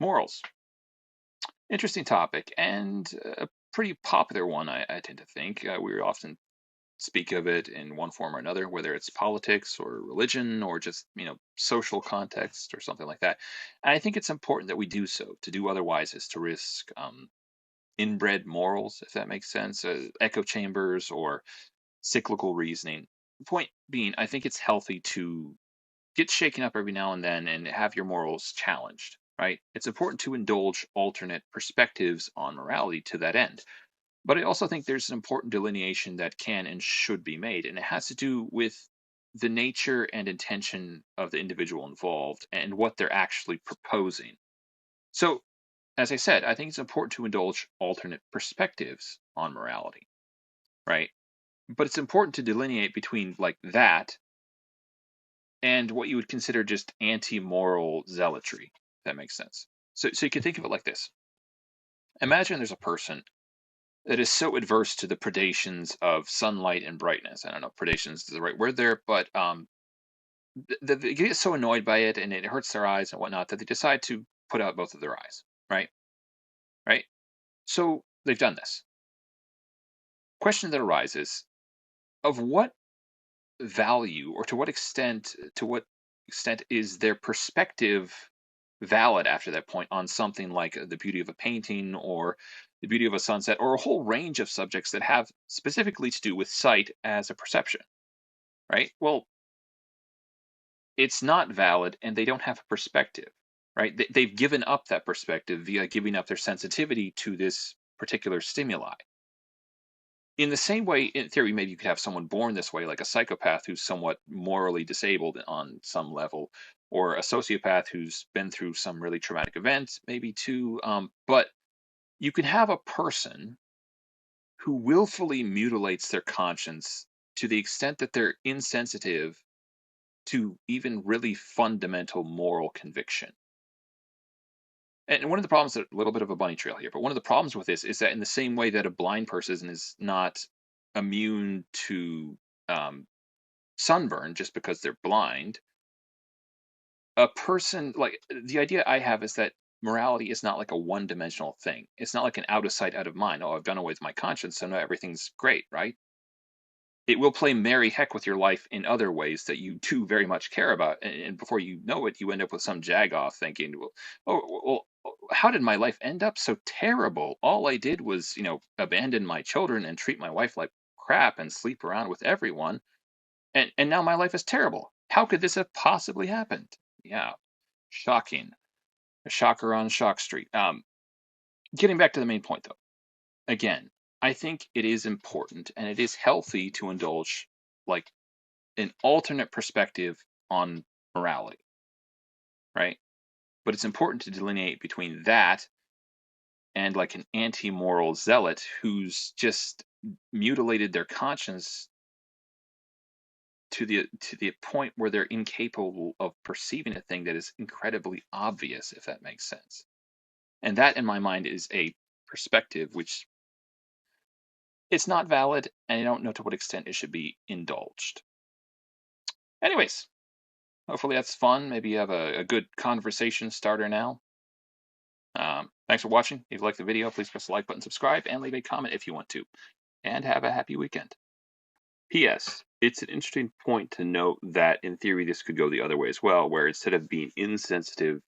Morals. Interesting topic, and a pretty popular one, I tend to think. We often speak of it in one form or another, whether it's politics or religion or just, social context or something like that. And I think it's important that we do so. To do otherwise is to risk inbred morals, if that makes sense, echo chambers or cyclical reasoning. Point being, I think it's healthy to get shaken up every now and then and have your morals challenged, right? It's important to indulge alternate perspectives on morality to that end. But I also think there's an important delineation that can and should be made, and it has to do with the nature and intention of the individual involved and what they're actually proposing. So, as I said, I think it's important to indulge alternate perspectives on morality, right? But it's important to delineate between like that and what you would consider just anti-moral zealotry, if that makes sense. So you can think of it like this. Imagine there's a person that is so adverse to the predations of sunlight and brightness. I don't know if predations is the right word there, but they get so annoyed by it and it hurts their eyes and whatnot that they decide to put out both of their eyes, right? Right? So they've done this. Question that arises, of what value or to what extent is their perspective valid after that point on something like the beauty of a painting or the beauty of a sunset or a whole range of subjects that have specifically to do with sight as a perception, right? Well, it's not valid and they don't have a perspective, right? They've given up that perspective via giving up their sensitivity to this particular stimuli. In the same way, in theory, maybe you could have someone born this way, like a psychopath who's somewhat morally disabled on some level, or a sociopath who's been through some really traumatic event, maybe too. But you can have a person who willfully mutilates their conscience to the extent that they're insensitive to even really fundamental moral conviction. And one of the problems, a little bit of a bunny trail here, but one of the problems with this is that in the same way that a blind person is not immune to um, sunburn just because they're blind, a person like the idea I have is that morality is not like a one-dimensional thing. It's not like an out of sight, out of mind. Oh, I've done away with my conscience, so now everything's great, right? It will play merry heck with your life in other ways that you do very much care about. And before you know it, you end up with some jagoff thinking, well, how did my life end up so terrible? All I did was, abandon my children and treat my wife like crap and sleep around with everyone. And now my life is terrible. How could this have possibly happened? Yeah, shocking. A shocker on Shock Street. Getting back to the main point, though. Again, I think it is important and it is healthy to indulge like an alternate perspective on morality, right? But it's important to delineate between that and like an anti-moral zealot who's just mutilated their conscience to the point where they're incapable of perceiving a thing that is incredibly obvious, if that makes sense. And that, in my mind, is a perspective which it's not valid, and I don't know to what extent it should be indulged. Anyways, hopefully that's fun. Maybe you have a good conversation starter now. Thanks for watching. If you like the video, please press the like button, subscribe, and leave a comment if you want to. And have a happy weekend. P.S. It's an interesting point to note that in theory this could go the other way as well, where instead of being insensitive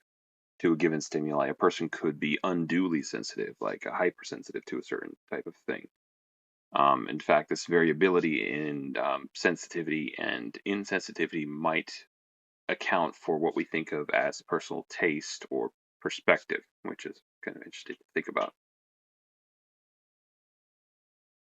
to a given stimuli, a person could be unduly sensitive, like a hypersensitive to a certain type of thing. In fact, this variability in sensitivity and insensitivity might account for what we think of as personal taste or perspective, which is kind of interesting to think about.